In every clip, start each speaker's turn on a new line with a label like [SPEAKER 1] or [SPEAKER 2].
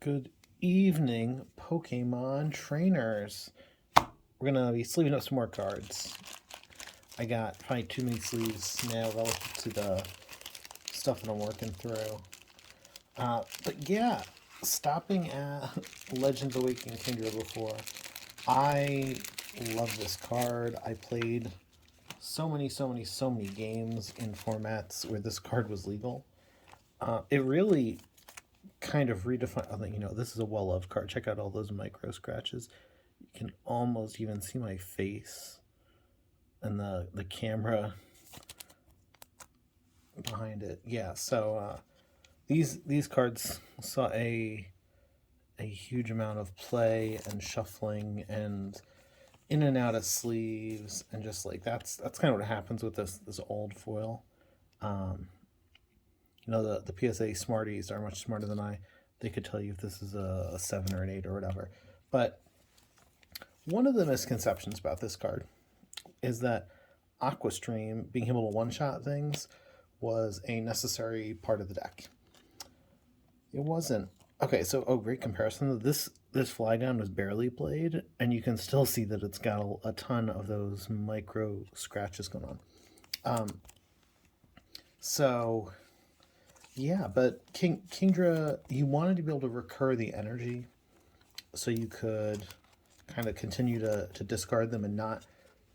[SPEAKER 1] Good evening, Pokemon trainers. We're gonna be sleeving up some more cards. I got probably too many sleeves now relative to the stuff that I'm working through. But yeah, stopping at Legends Awakening Kingdra before. I love this card. I played so many games in formats where this card was legal. It really kind of redefined. This is a well-loved card. Check out all those micro scratches. You can almost even see my face and the camera behind it. Yeah, so these cards saw a huge amount of play and shuffling and in and out of sleeves, and just like that's kind of what happens with this old foil. The PSA smarties are much smarter than I. They could tell you if this is a 7 or an 8 or whatever. But one of the misconceptions about this card is that Aqua Stream, being able to one-shot things, was a necessary part of the deck. It wasn't. Okay, so great comparison. This fly down was barely played, and you can still see that it's got a ton of those micro scratches going on. So yeah, but Kingdra, you wanted to be able to recur the energy so you could kind of continue to discard them and not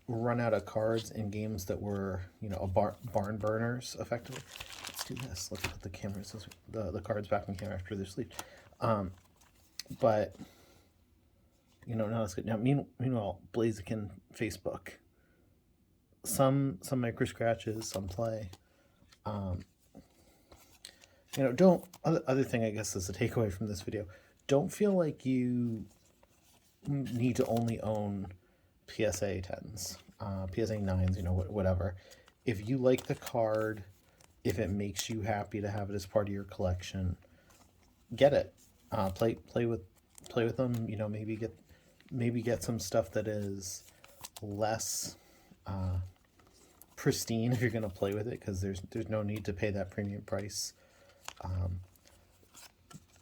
[SPEAKER 1] run out of cards in games that were, barn burners, effectively. Let's do this. Let's put the cameras, the cards back in camera after they're sleeved. But, now that's good. Now, meanwhile, Blaziken Facebook. Some micro scratches, some play. Other thing I guess is a takeaway from this video. Don't feel like you need to only own PSA 10s, PSA 9s, whatever. If you like the card, if it makes you happy to have it as part of your collection, get it. Play with them. Maybe get some stuff that is less pristine if you're gonna play with it, because there's no need to pay that premium price.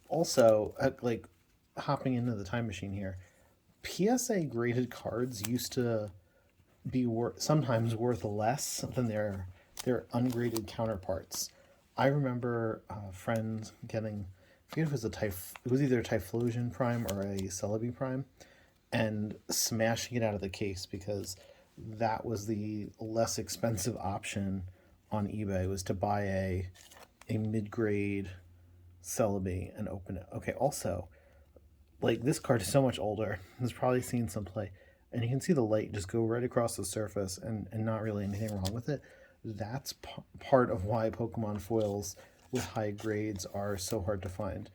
[SPEAKER 1] Also, like hopping into the time machine here, PSA graded cards used to be sometimes worth less than their ungraded counterparts. I remember a friend getting, I forget if it was either a Typhlosion Prime or a Celebi Prime, and smashing it out of the case because that was the less expensive option on eBay, was to buy a mid-grade Celebi and open it. Okay, also, like, this card is so much older. It's probably seen some play, and you can see the light just go right across the surface and not really anything wrong with it. That's part of why Pokemon foils with high grades are so hard to find.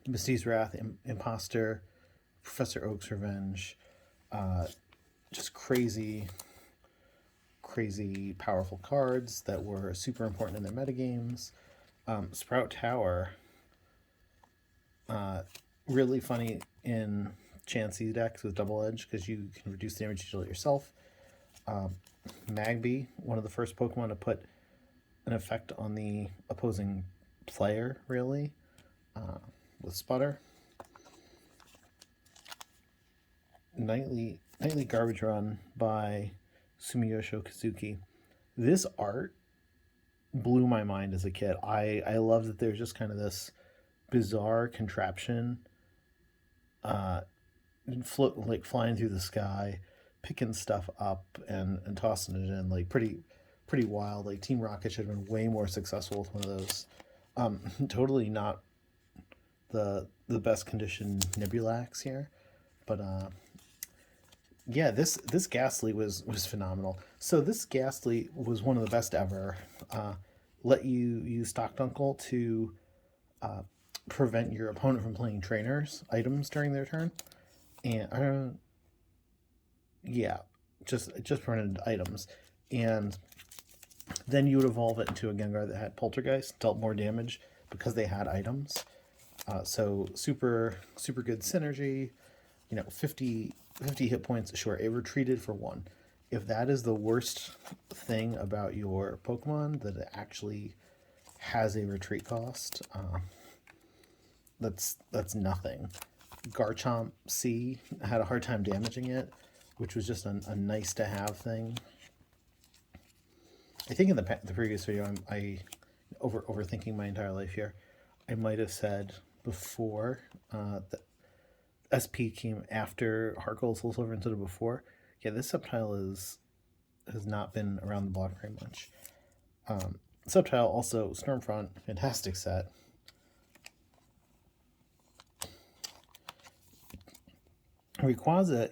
[SPEAKER 1] Misty's Wrath, Imposter, Professor Oak's Revenge, just crazy powerful cards that were super important in their metagames. Sprout Tower, really funny in Chansey decks with Double Edge because you can reduce damage you deal yourself. Magby, one of the first Pokemon to put an effect on the opposing player, really, with Sputter. Nightly Garbage Run by Sumiyoshi Kazuki. This art blew my mind as a kid. I love that there's just kind of this bizarre contraption flying through the sky, picking stuff up and tossing it in, like pretty wild. Like Team Rocket should have been way more successful with one of those. Totally not the best conditioned Nebulax here, but yeah, this Ghastly was phenomenal. So this Ghastly was one of the best ever. Let you use Stock Dunkle to prevent your opponent from playing trainers items during their turn, and just prevented items, and then you would evolve it into a Gengar that had Poltergeist, dealt more damage because they had items. So super good synergy. 50 hit points. Sure, it retreated for 1. If that is the worst thing about your Pokemon, that it actually has a retreat cost, that's nothing. Garchomp C had a hard time damaging it, which was just a nice to have thing. I think in the previous video, I overthinking my entire life here. I might have said before that SP came after Heart Gold Soul Silver instead of before. Yeah, this subtile has not been around the block very much. Subtile also Stormfront, fantastic set. Rayquaza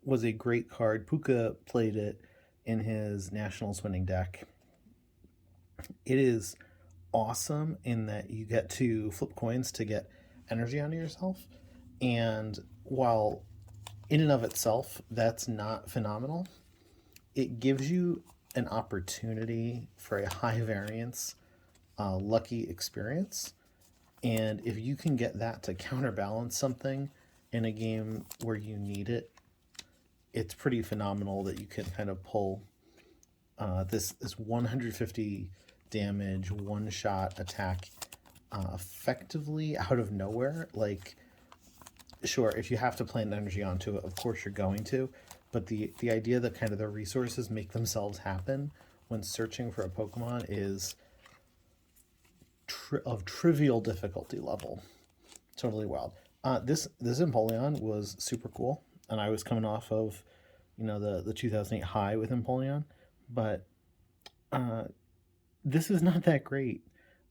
[SPEAKER 1] was a great card. Puka played it in his Nationals winning deck. It is awesome in that you get to flip coins to get energy onto yourself, and while in and of itself that's not phenomenal, it gives you an opportunity for a high variance lucky experience, and if you can get that to counterbalance something in a game where you need it, it's pretty phenomenal that you can kind of pull this 150 damage one-shot attack effectively out of nowhere. Like, sure, if you have to plant energy onto it, of course you're going to, but the idea that kind of the resources make themselves happen when searching for a Pokemon is of trivial difficulty level. Totally wild. This Empoleon was super cool, and I was coming off of, the 2008 high with Empoleon, but this is not that great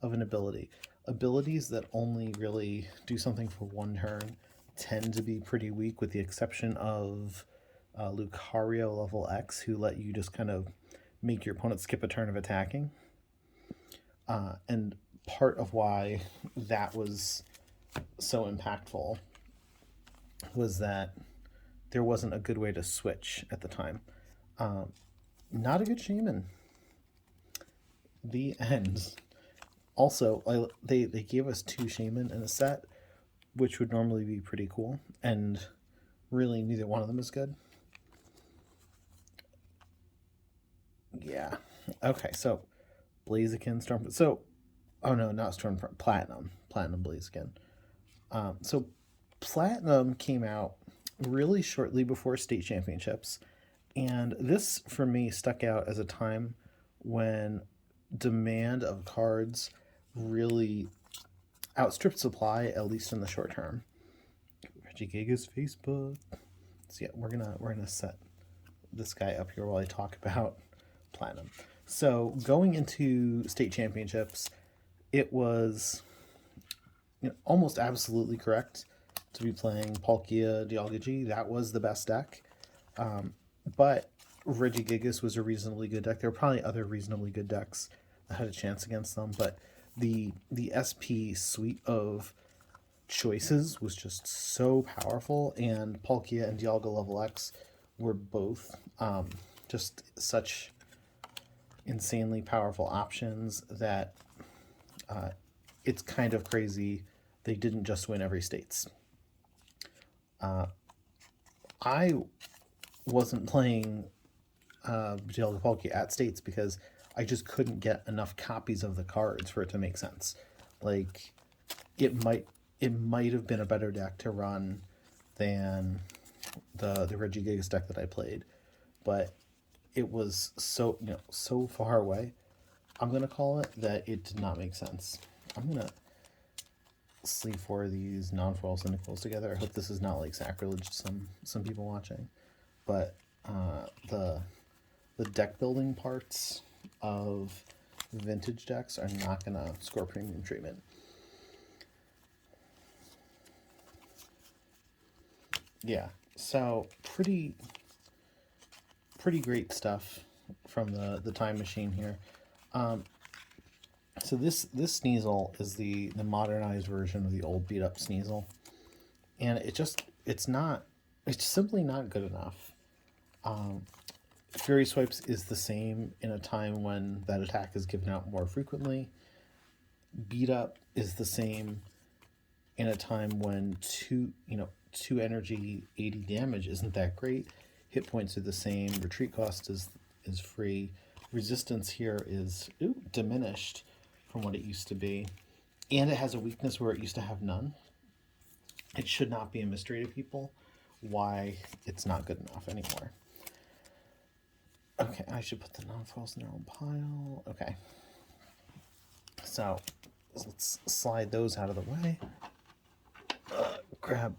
[SPEAKER 1] of an ability. Abilities that only really do something for one turn tend to be pretty weak, with the exception of Lucario level X, who let you just kind of make your opponent skip a turn of attacking. And part of why that was so impactful was that there wasn't a good way to switch at the time. Not a good shaman. The end. Also, they gave us 2 shaman in a set, which would normally be pretty cool, and really neither one of them is good. Yeah. Okay, so Blaziken, Storm. So, oh no, not Storm. Platinum Blaziken. So Platinum came out really shortly before state championships, and this for me stuck out as a time when demand of cards really outstripped supply, at least in the short term. Regigiga's Facebook. So yeah, we're gonna set this guy up here while I talk about Platinum. So going into state championships, it was almost absolutely correct to be playing Palkia Dialga. That was the best deck. But Regigigas was a reasonably good deck. There were probably other reasonably good decks that had a chance against them, but the SP suite of choices was just so powerful, and Palkia and Dialga level X were both just such insanely powerful options that it's kind of crazy they didn't just win every states. I wasn't playing Dialga Palkia at states because I just couldn't get enough copies of the cards for it to make sense. Like, it might have been a better deck to run than the Regigigas deck that I played, but it was so so far away, I'm gonna call it, that it did not make sense. I'm gonna sleeve 4 of these non-foil cynicals together. I hope this is not like sacrilege to some people watching, but the deck building parts of vintage decks are not gonna score premium treatment. Yeah, so pretty great stuff from the time machine here. So this Sneasel is the modernized version of the old beat up Sneasel, and it's simply not good enough. Fury Swipes is the same in a time when that attack is given out more frequently. Beat up is the same in a time when 2 energy 80 damage isn't that great. Hit points are the same. Retreat cost is free. Resistance here is diminished from what it used to be. and it has a weakness where it used to have none. It should not be a mystery to people why it's not good enough anymore. Okay, I should put the non-foils in their own pile. Okay. So let's slide those out of the way. Grab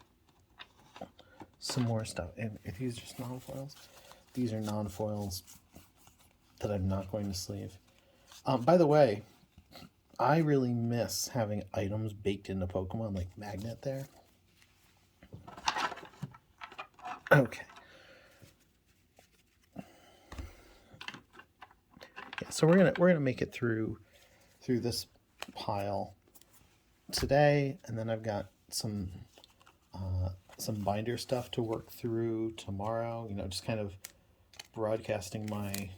[SPEAKER 1] some more stuff. And are these just non-foils? These are non-foils that I'm not going to sleeve. By the way, I really miss having items baked into Pokemon, like magnet there. Okay. Yeah, so we're gonna make it through this pile today, and then I've got some binder stuff to work through tomorrow. You know, just kind of broadcasting my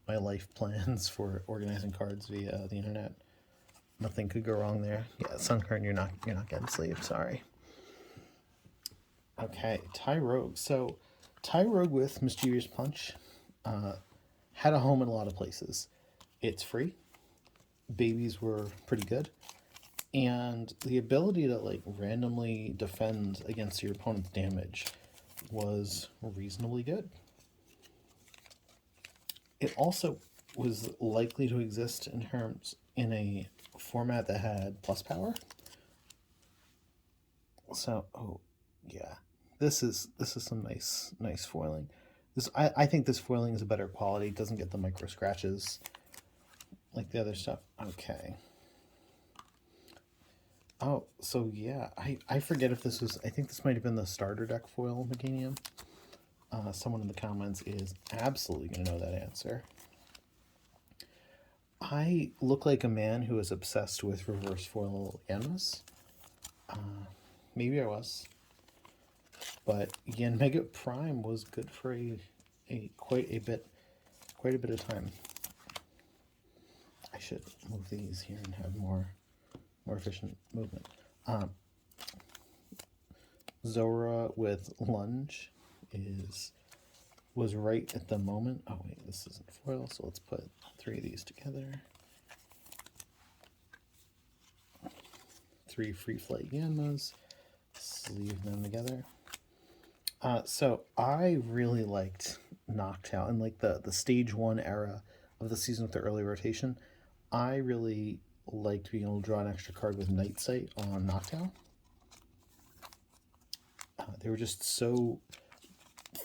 [SPEAKER 1] life plans for organizing cards via the internet. Nothing could go wrong there. Yeah, Sunkern, you're not getting sleeved. Sorry. Okay, Tyrogue. So, Tyrogue with Mischievous Punch had a home in a lot of places. It's free. Babies were pretty good. And the ability to like randomly defend against your opponent's damage was reasonably good. It also was likely to exist in a format that had plus power. So, oh yeah, this is some nice foiling. I think this foiling is a better quality. It doesn't get the micro scratches like the other stuff. Okay. Oh, so yeah, I forget if this was, I think this might have been the starter deck foil Meganium. Someone in the comments is absolutely going to know that answer. I look like a man who is obsessed with reverse foil Yanmas. Maybe I was. But Yanmega Prime was good for quite a bit of time. I should move these here and have more efficient movement. Zora with Lunge was right at the moment. Oh wait, this isn't foil, so let's put 3 of these together. 3 free flight Yanmas, sleeve them together. So I really liked Noctowl and like the stage 1 era of the season with the early rotation. I really liked being able to draw an extra card with Night Sight on Noctowl. There were just so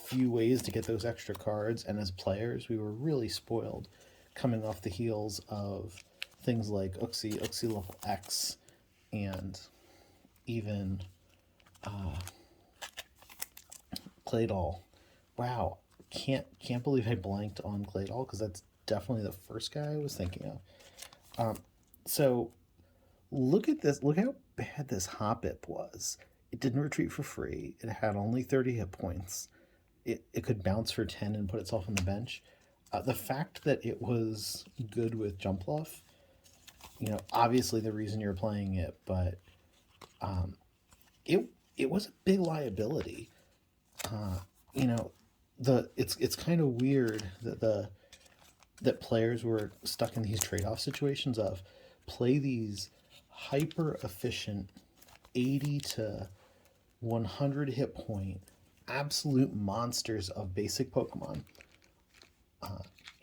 [SPEAKER 1] few ways to get those extra cards, and as players, we were really spoiled coming off the heels of things like Uxie level X, and even Claydol. Wow, can't believe I blanked on Claydol because that's definitely the first guy I was thinking of. So look at this. Look how bad this Hoppip was. It didn't retreat for free. It had only 30 hit points. It could bounce for 10 and put itself on the bench. The fact that it was good with Jumpluff, you know, obviously the reason you're playing it, but it was a big liability. You know, it's kind of weird that players were stuck in these trade-off situations of play these hyper efficient 80 to 100 hit point absolute monsters of basic Pokemon,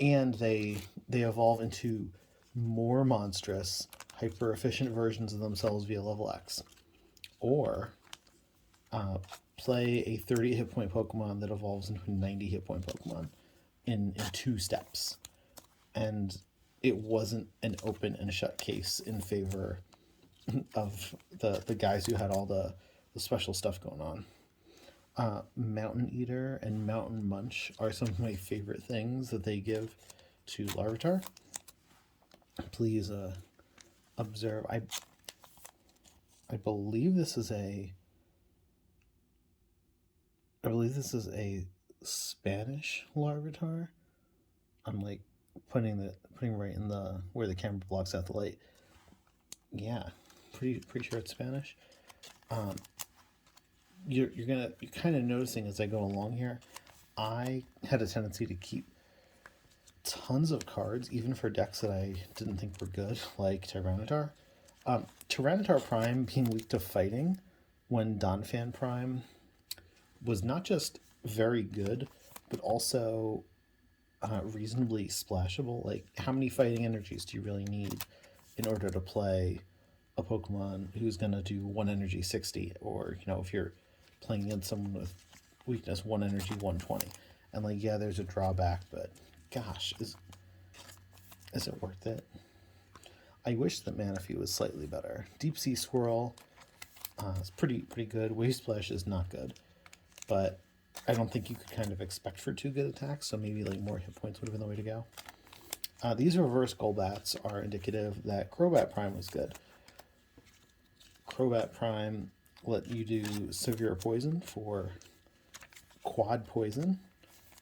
[SPEAKER 1] and they evolve into more monstrous hyper efficient versions of themselves via level X, or play a 30 hit point Pokemon that evolves into a 90 hit point Pokemon in 2 steps. And it wasn't an open and shut case in favor of the guys who had all the special stuff going on. Mountain Eater and Mountain Munch are some of my favorite things that they give to Larvitar. Please observe. I believe this is a Spanish Larvitar. I'm like putting right in the where the camera blocks out the light. Yeah, pretty sure it's Spanish. You're kind of noticing as I go along here, I had a tendency to keep tons of cards, even for decks that I didn't think were good, like Tyranitar. Tyranitar Prime being weak to fighting when Donphan Prime was not just very good, but also reasonably splashable. Like, how many fighting energies do you really need in order to play a Pokemon who's going to do 1 energy 60? Or, if you're playing against someone with weakness 1 energy 120. And, like, yeah, there's a drawback, but gosh, is it worth it? I wish that Manaphy was slightly better. Deep Sea Swirl is pretty good. Wave Splash is not good, but I don't think you could kind of expect for 2 good attacks, so maybe like more hit points would have been the way to go. These reverse Golbats are indicative that Crobat Prime was good. Crobat Prime let you do severe poison for quad poison.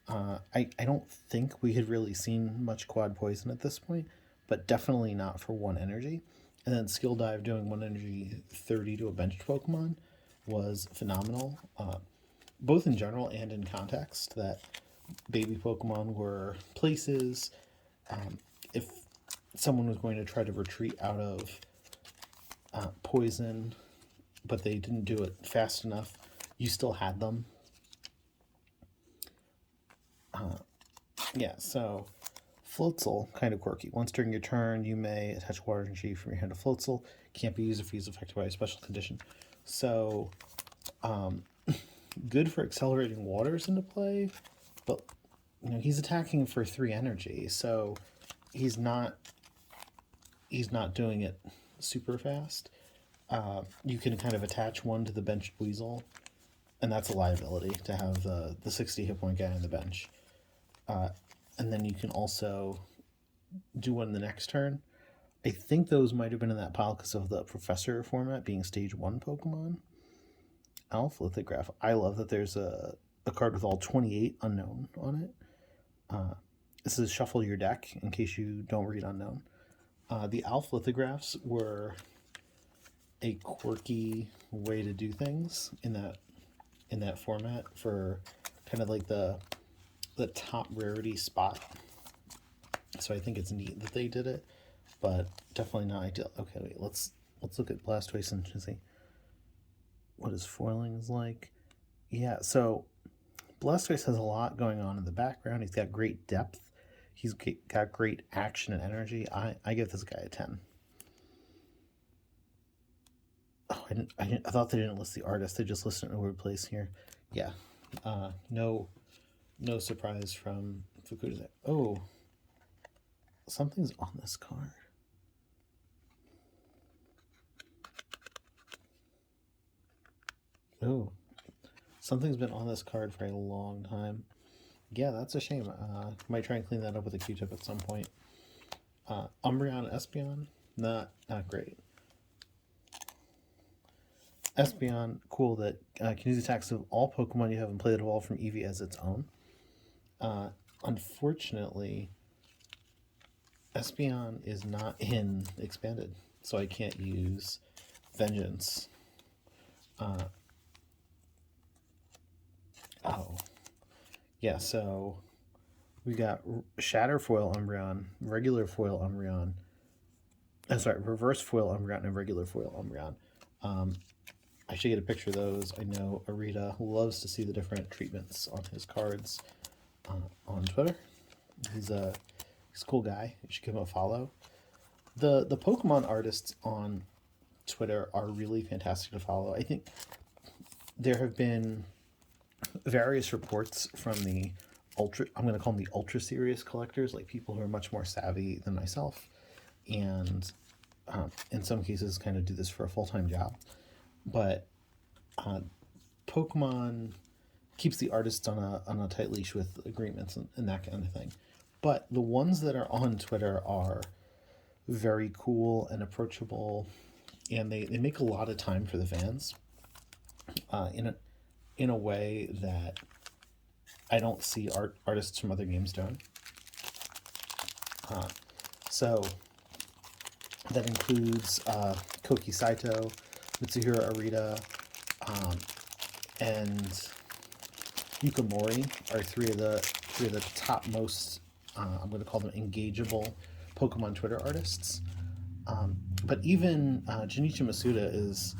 [SPEAKER 1] I don't think we had really seen much quad poison at this point, but definitely not for 1 energy. And then Skill Dive doing 1 energy 30 to a benched Pokemon was phenomenal, both in general and in context, that baby Pokemon were places. If someone was going to try to retreat out of poison, but they didn't do it fast enough, you still had them. Yeah, so Floatzel, kind of quirky. Once during your turn, you may attach water energy from your hand to Floatzel. Can't be used if he's affected by a special condition. So, good for accelerating waters into play, but he's attacking for 3 energy, so he's not doing it super fast. You can kind of attach one to the benched Weasel, and that's a liability to have the 60 hit point guy on the bench. And then you can also do one the next turn. I think those might have been in that pile because of the Professor format being stage 1 Pokemon. Alpha Lithograph. I love that there's a card with all 28 unknown on it. This is shuffle your deck in case you don't read unknown. The Alpha Lithographs were a quirky way to do things in that format for kind of like the top rarity spot. So I think it's neat that they did it, but definitely not ideal. Okay, wait, let's look at Blastoise and see what his foiling is like. Yeah, so Blastoise has a lot going on in the background. He's got great depth. He's got great action and energy. I give this guy a 10. Oh, I thought they didn't list the artist. They just listed an word place here. Yeah, no surprise from Fukuda there. Oh, something's on this card. Oh, something's been on this card for a long time. Yeah, that's a shame. Might try and clean that up with a Q-tip at some point. Umbreon, Espeon, not great. Espeon, cool that can use attacks of all Pokemon you have and play that evolve from Eevee as its own. Unfortunately, Espeon is not in Expanded, so I can't use Vengeance. Oh. Yeah, so we got Shatter Foil Umbreon, regular Foil Umbreon. Reverse Foil Umbreon and regular Foil Umbreon. I should get a picture of those. I know Arita loves to see the different treatments on his cards on Twitter. He's a cool guy. You should give him a follow. The Pokemon artists on Twitter are really fantastic to follow. I think there have been various reports from the I'm going to call them the ultra serious collectors, like people who are much more savvy than myself, and in some cases kind of do this for a full-time job. But Pokemon keeps the artists on a tight leash with agreements and that kind of thing. But the ones that are on Twitter are very cool and approachable, and they make a lot of time for the fans in a way that I don't see artists from other games doing. So that includes Koki Saito, Mitsuhiro Arita, and Yuka Mori are three of the top most I'm going to call them engageable Pokemon Twitter artists. But even Junichi Masuda is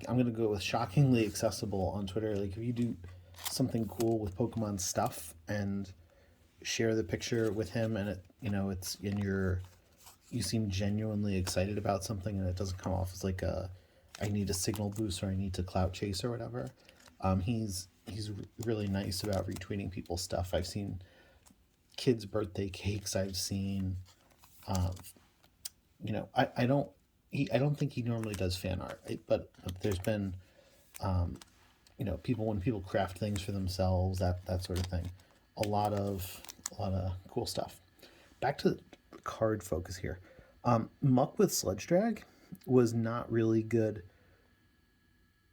[SPEAKER 1] I'm gonna go with shockingly accessible on Twitter. Like if you do something cool with Pokemon stuff and share the picture with him, and it's in you seem genuinely excited about something, and it doesn't come off as like I need a signal boost or I need to clout chase or whatever. He's really nice about retweeting people's stuff. I've seen kids' birthday cakes. I've seen, I don't think he normally does fan art, but there's been, when people craft things for themselves, that sort of thing. A lot of cool stuff. Back to card focus here. Muck with Sludge Drag was not really good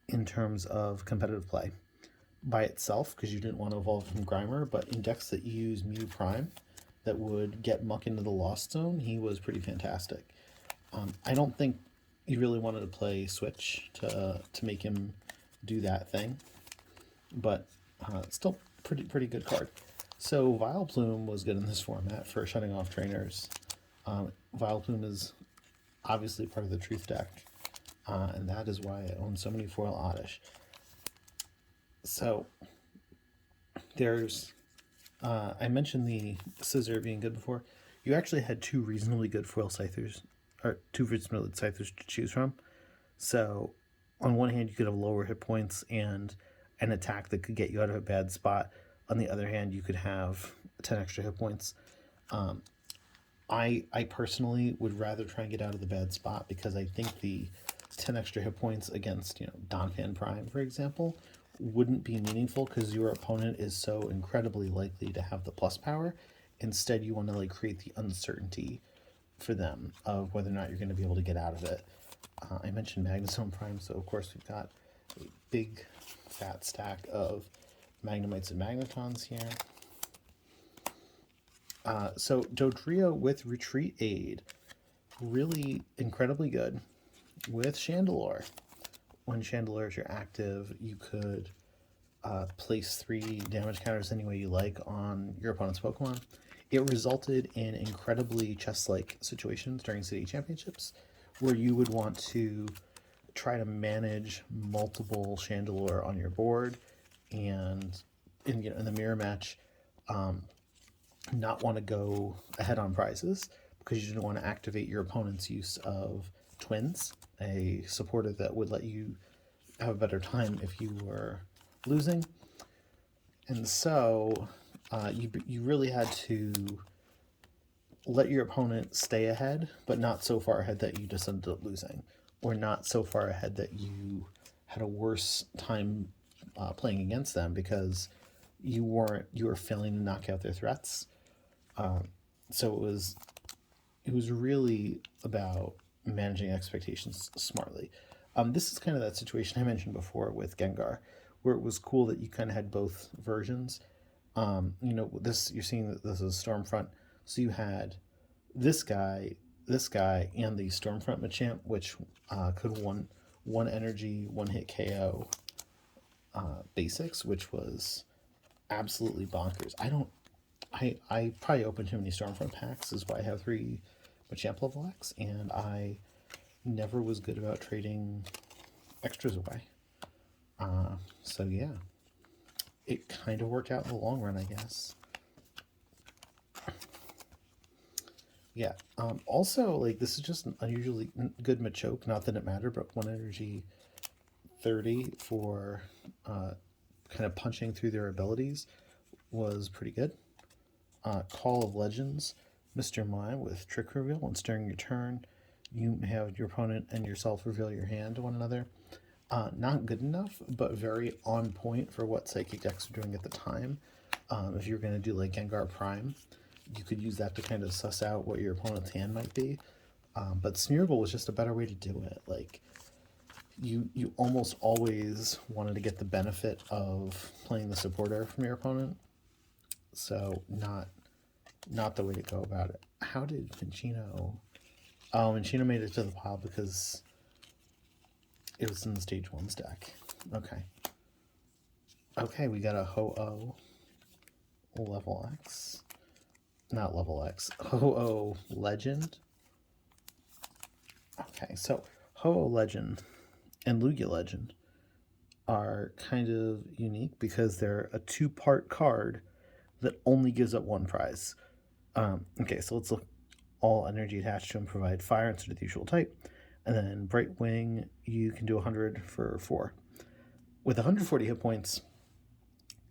[SPEAKER 1] in terms of competitive play by itself, because you didn't want to evolve from Grimer, but in decks that use Mew Prime that would get Muck into the Lost Zone, he was pretty fantastic. I don't think you really wanted to play Switch to make him do that thing, but still pretty good card. So Vileplume was good in this format for shutting off trainers. Vileplume is obviously part of the Truth deck, and that is why I own so many foil Oddish. So there's, I mentioned the Scissor being good before. You actually had two reasonably good foil Scythers, or two reasonably good Scythers to choose from. So on one hand, you could have lower hit points and an attack that could get you out of a bad spot. On the other hand, you could have 10 extra hit points. I personally would rather try and get out of the bad spot, because I think the 10 extra hit points against, Donphan Prime, for example, wouldn't be meaningful because your opponent is so incredibly likely to have the plus power. Instead, you want to create the uncertainty for them of whether or not you're going to be able to get out of it. I mentioned Magnezone Prime, so of course we've got a big fat stack of Magnemites and Magnetons here. So Dodrio with Retreat Aid, really incredibly good with Chandelure. When Chandelure is active, you could place 3 damage counters any way you like on your opponent's Pokemon. It resulted in incredibly chess-like situations during city championships, where you would want to try to manage multiple Chandelure on your board, and in the mirror match, not want to go ahead on prizes because you didn't want to activate your opponent's use of Twins, a supporter that would let you have a better time if you were losing. And so you really had to let your opponent stay ahead, but not so far ahead that you just ended up losing, or not so far ahead that you had a worse time playing against them because you were failing to knock out their threats. So it was really about managing expectations smartly. This is kind of that situation I mentioned before with Gengar, where it was cool that you kind of had both versions. You're seeing that this is Stormfront, so you had this guy, and the Stormfront Machamp, which could one energy, one hit KO basics, which was absolutely bonkers. I probably opened too many Stormfront packs, is why I have 3 Machamp level X, and I never was good about trading extras away. So yeah, it kind of worked out in the long run, I guess. Yeah. Also, this is just an unusually good Machoke. Not that it mattered, but 1 energy 30 for kind of punching through their abilities was pretty good. Call of Legends, Mr. Mime with Trick Reveal. Once during your turn, you have your opponent and yourself reveal your hand to one another. Not good enough, but very on point for what Psychic decks were doing at the time. If you were going to do Gengar Prime, you could use that to kind of suss out what your opponent's hand might be. But Smeargle was just a better way to do it. You almost always wanted to get the benefit of playing the supporter from your opponent. So not the way to go about it. How did Minccino... Oh, Minccino made it to the pile because it was in the Stage 1 stack. Okay, we got a Ho-Oh level X. Not level X. Ho-Oh Legend. Okay, so Ho-Oh Legend and Lugia Legend are kind of unique because they're a two-part card that only gives up one prize. Okay, so let's look. All energy attached to them provide fire instead of the usual type. And then Bright Wing, you can do 100 for 4. With 140 hit points,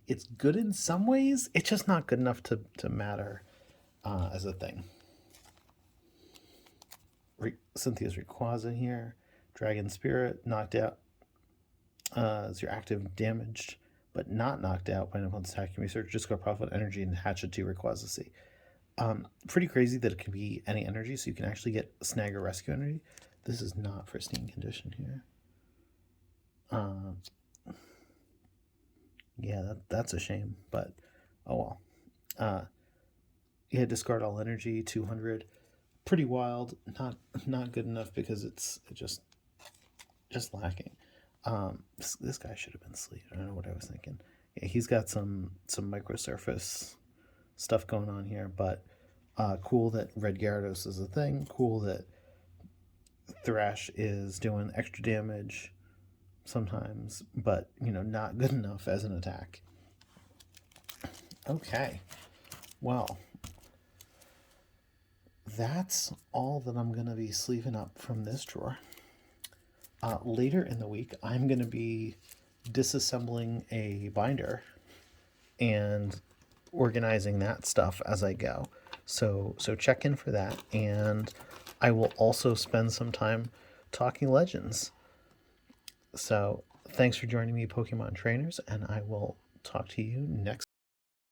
[SPEAKER 1] it's good in some ways. It's just not good enough to matter as a thing. Cynthia's Rayquaza here. Dragon Spirit, knocked out is your active damaged, but not knocked out by an opponent's attacking research. Just go profit energy and hatch it to Rayquaza C. Pretty crazy that it can be any energy, so you can actually get snag or rescue energy. This is not pristine condition here. Yeah, that's a shame, but oh well. Yeah, discard all energy, 200. Pretty wild. Not good enough because it's just lacking. This guy should have been sleeved. I don't know what I was thinking. Yeah, he's got some microsurface stuff going on here, but cool that Red Gyarados is a thing. Cool that Thrash is doing extra damage sometimes, but not good enough as an attack. Okay, well, that's all that I'm going to be sleeving up from this drawer. Later in the week, I'm going to be disassembling a binder and organizing that stuff as I go. So check in for that, and I will also spend some time talking Legends. So thanks for joining me, Pokemon trainers, and I will talk to you next